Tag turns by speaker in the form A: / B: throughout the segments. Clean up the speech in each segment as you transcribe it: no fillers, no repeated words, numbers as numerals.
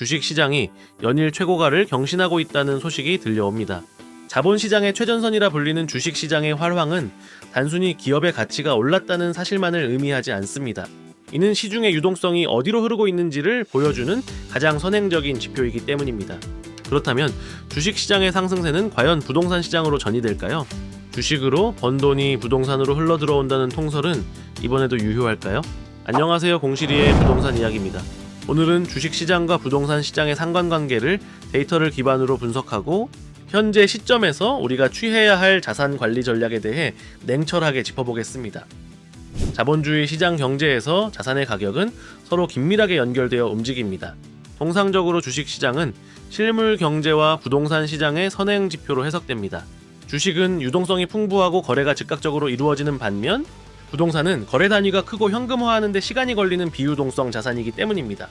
A: 주식시장이 연일 최고가를 경신하고 있다는 소식이 들려옵니다. 자본시장의 최전선이라 불리는 주식시장의 활황은 단순히 기업의 가치가 올랐다는 사실만을 의미하지 않습니다. 이는 시중의 유동성이 어디로 흐르고 있는지를 보여주는 가장 선행적인 지표이기 때문입니다. 그렇다면 주식시장의 상승세는 과연 부동산 시장으로 전이될까요? 주식으로 번 돈이 부동산으로 흘러들어온다는 통설은 이번에도 유효할까요? 안녕하세요, 공실이의 부동산 이야기입니다. 오늘은 주식시장과 부동산 시장의 상관관계를 데이터를 기반으로 분석하고 현재 시점에서 우리가 취해야 할 자산 관리 전략에 대해 냉철하게 짚어보겠습니다. 자본주의 시장 경제에서 자산의 가격은 서로 긴밀하게 연결되어 움직입니다. 통상적으로 주식시장은 실물 경제와 부동산 시장의 선행 지표로 해석됩니다. 주식은 유동성이 풍부하고 거래가 즉각적으로 이루어지는 반면 부동산은 거래 단위가 크고 현금화하는 데 시간이 걸리는 비유동성 자산이기 때문입니다.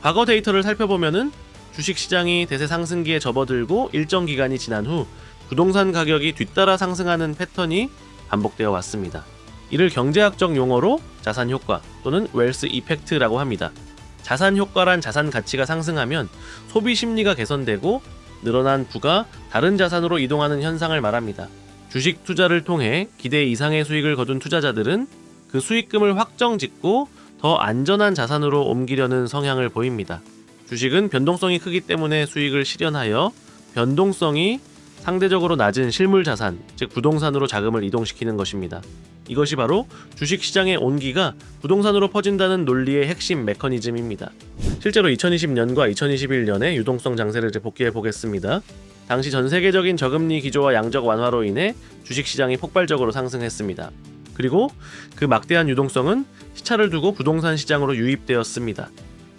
A: 과거 데이터를 살펴보면은 주식시장이 대세 상승기에 접어들고 일정 기간이 지난 후 부동산 가격이 뒤따라 상승하는 패턴이 반복되어 왔습니다. 이를 경제학적 용어로 자산 효과 또는 웰스 이펙트라고 합니다. 자산 효과란 자산 가치가 상승하면 소비 심리가 개선되고 늘어난 부가 다른 자산으로 이동하는 현상을 말합니다. 주식 투자를 통해 기대 이상의 수익을 거둔 투자자들은 그 수익금을 확정 짓고 더 안전한 자산으로 옮기려는 성향을 보입니다. 주식은 변동성이 크기 때문에 수익을 실현하여 변동성이 상대적으로 낮은 실물 자산, 즉 부동산으로 자금을 이동시키는 것입니다. 이것이 바로 주식시장의 온기가 부동산으로 퍼진다는 논리의 핵심 메커니즘입니다. 실제로 2020년과 2021년의 유동성 장세를 복기해 보겠습니다. 당시 전 세계적인 저금리 기조와 양적 완화로 인해 주식시장이 폭발적으로 상승했습니다. 그리고 그 막대한 유동성은 시차를 두고 부동산 시장으로 유입되었습니다.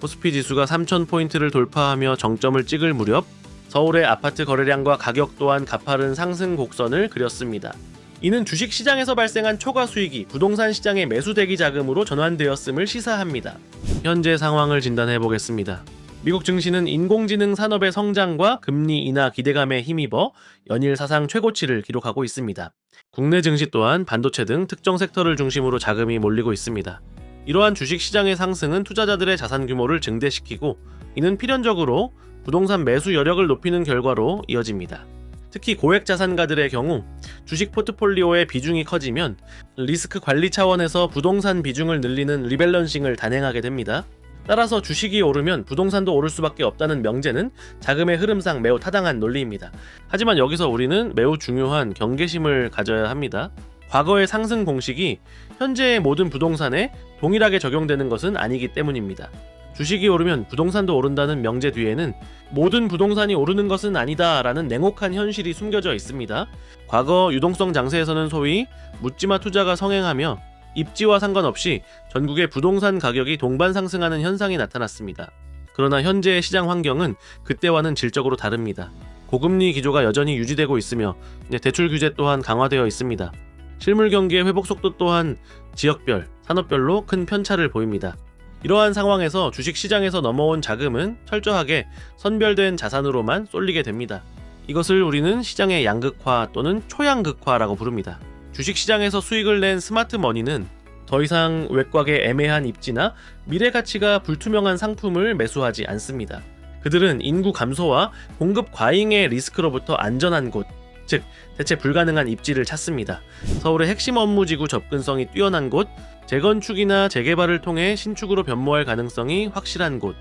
A: 코스피 지수가 3,000포인트를 돌파하며 정점을 찍을 무렵 서울의 아파트 거래량과 가격 또한 가파른 상승 곡선을 그렸습니다. 이는 주식시장에서 발생한 초과 수익이 부동산 시장의 매수 대기 자금으로 전환되었음을 시사합니다. 현재 상황을 진단해 보겠습니다. 미국 증시는 인공지능 산업의 성장과 금리 인하 기대감에 힘입어 연일 사상 최고치를 기록하고 있습니다. 국내 증시 또한 반도체 등 특정 섹터를 중심으로 자금이 몰리고 있습니다. 이러한 주식시장의 상승은 투자자들의 자산 규모를 증대시키고 이는 필연적으로 부동산 매수 여력을 높이는 결과로 이어집니다. 특히 고액 자산가들의 경우 주식 포트폴리오의 비중이 커지면 리스크 관리 차원에서 부동산 비중을 늘리는 리밸런싱을 단행하게 됩니다. 따라서 주식이 오르면 부동산도 오를 수밖에 없다는 명제는 자금의 흐름상 매우 타당한 논리입니다. 하지만 여기서 우리는 매우 중요한 경계심을 가져야 합니다. 과거의 상승 공식이 현재의 모든 부동산에 동일하게 적용되는 것은 아니기 때문입니다. 주식이 오르면 부동산도 오른다는 명제 뒤에는 모든 부동산이 오르는 것은 아니다라는 냉혹한 현실이 숨겨져 있습니다. 과거 유동성 장세에서는 소위 묻지마 투자가 성행하며 입지와 상관없이 전국의 부동산 가격이 동반 상승하는 현상이 나타났습니다. 그러나 현재의 시장 환경은 그때와는 질적으로 다릅니다. 고금리 기조가 여전히 유지되고 있으며 대출 규제 또한 강화되어 있습니다. 실물 경기의 회복 속도 또한 지역별, 산업별로 큰 편차를 보입니다. 이러한 상황에서 주식시장에서 넘어온 자금은 철저하게 선별된 자산으로만 쏠리게 됩니다. 이것을 우리는 시장의 양극화 또는 초양극화라고 부릅니다. 주식시장에서 수익을 낸 스마트머니는 더 이상 외곽의 애매한 입지나 미래 가치가 불투명한 상품을 매수하지 않습니다. 그들은 인구 감소와 공급 과잉의 리스크로부터 안전한 곳, 즉 대체 불가능한 입지를 찾습니다. 서울의 핵심 업무지구 접근성이 뛰어난 곳, 재건축이나 재개발을 통해 신축으로 변모할 가능성이 확실한 곳,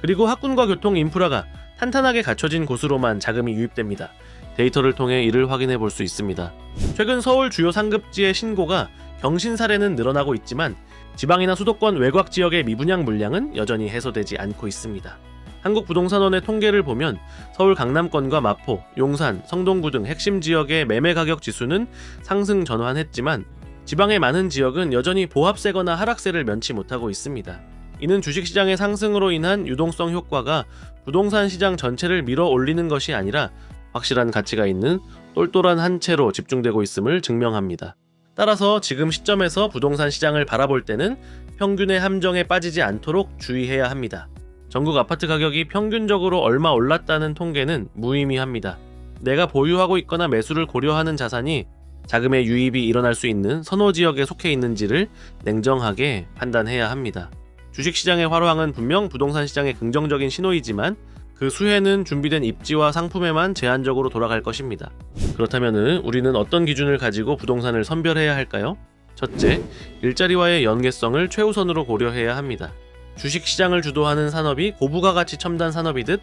A: 그리고 학군과 교통 인프라가 탄탄하게 갖춰진 곳으로만 자금이 유입됩니다. 데이터를 통해 이를 확인해 볼 수 있습니다. 최근 서울 주요 상급지의 신고가 경신 사례는 늘어나고 있지만 지방이나 수도권 외곽 지역의 미분양 물량은 여전히 해소되지 않고 있습니다. 한국부동산원의 통계를 보면 서울 강남권과 마포, 용산, 성동구 등 핵심 지역의 매매 가격 지수는 상승 전환했지만 지방의 많은 지역은 여전히 보합세거나 하락세를 면치 못하고 있습니다. 이는 주식시장의 상승으로 인한 유동성 효과가 부동산 시장 전체를 밀어 올리는 것이 아니라 확실한 가치가 있는 똘똘한 한 채로 집중되고 있음을 증명합니다. 따라서 지금 시점에서 부동산 시장을 바라볼 때는 평균의 함정에 빠지지 않도록 주의해야 합니다. 전국 아파트 가격이 평균적으로 얼마 올랐다는 통계는 무의미합니다. 내가 보유하고 있거나 매수를 고려하는 자산이 자금의 유입이 일어날 수 있는 선호 지역에 속해 있는지를 냉정하게 판단해야 합니다. 주식시장의 활황은 분명 부동산 시장의 긍정적인 신호이지만 그 수혜는 준비된 입지와 상품에만 제한적으로 돌아갈 것입니다. 그렇다면 우리는 어떤 기준을 가지고 부동산을 선별해야 할까요? 첫째, 일자리와의 연계성을 최우선으로 고려해야 합니다. 주식시장을 주도하는 산업이 고부가가치 첨단 산업이듯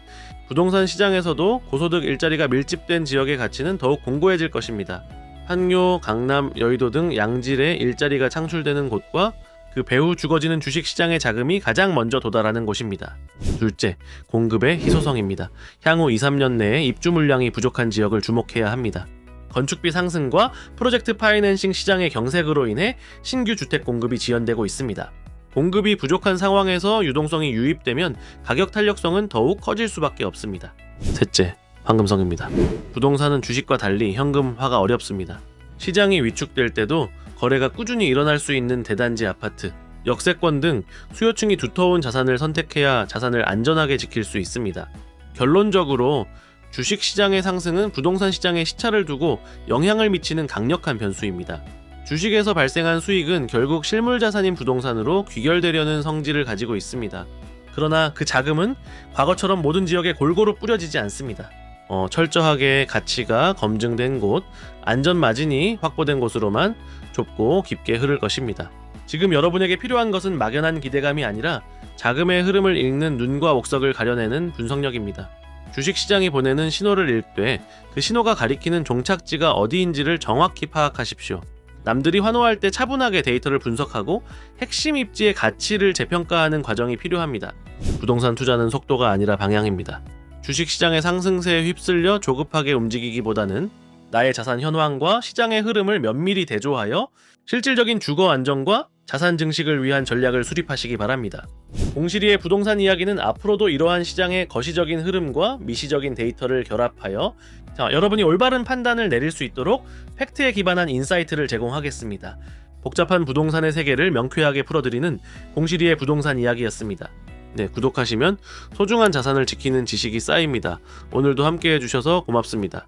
A: 부동산 시장에서도 고소득 일자리가 밀집된 지역의 가치는 더욱 공고해질 것입니다. 판교, 강남, 여의도 등 양질의 일자리가 창출되는 곳과 그 배후 죽어지는 주식시장의 자금이 가장 먼저 도달하는 곳입니다. 둘째, 공급의 희소성입니다. 향후 2, 3년 내에 입주 물량이 부족한 지역을 주목해야 합니다. 건축비 상승과 프로젝트 파이낸싱 시장의 경색으로 인해 신규 주택 공급이 지연되고 있습니다. 공급이 부족한 상황에서 유동성이 유입되면 가격 탄력성은 더욱 커질 수밖에 없습니다. 셋째, 황금성입니다. 부동산은 주식과 달리 현금화가 어렵습니다. 시장이 위축될 때도 거래가 꾸준히 일어날 수 있는 대단지 아파트, 역세권 등 수요층이 두터운 자산을 선택해야 자산을 안전하게 지킬 수 있습니다. 결론적으로 주식시장의 상승은 부동산 시장에 시차를 두고 영향을 미치는 강력한 변수입니다. 주식에서 발생한 수익은 결국 실물 자산인 부동산으로 귀결되려는 성질을 가지고 있습니다. 그러나 그 자금은 과거처럼 모든 지역에 골고루 뿌려지지 않습니다. 철저하게 가치가 검증된 곳, 안전 마진이 확보된 곳으로만 좁고 깊게 흐를 것입니다. 지금 여러분에게 필요한 것은 막연한 기대감이 아니라 자금의 흐름을 읽는 눈과 옥석을 가려내는 분석력입니다. 주식시장이 보내는 신호를 읽되 그 신호가 가리키는 종착지가 어디인지를 정확히 파악하십시오. 남들이 환호할 때 차분하게 데이터를 분석하고 핵심 입지의 가치를 재평가하는 과정이 필요합니다. 부동산 투자는 속도가 아니라 방향입니다. 주식시장의 상승세에 휩쓸려 조급하게 움직이기보다는 나의 자산 현황과 시장의 흐름을 면밀히 대조하여 실질적인 주거 안정과 자산 증식을 위한 전략을 수립하시기 바랍니다. 공시리의 부동산 이야기는 앞으로도 이러한 시장의 거시적인 흐름과 미시적인 데이터를 결합하여 여러분이 올바른 판단을 내릴 수 있도록 팩트에 기반한 인사이트를 제공하겠습니다. 복잡한 부동산의 세계를 명쾌하게 풀어드리는 공시리의 부동산 이야기였습니다. 구독하시면 소중한 자산을 지키는 지식이 쌓입니다. 오늘도 함께 해주셔서 고맙습니다.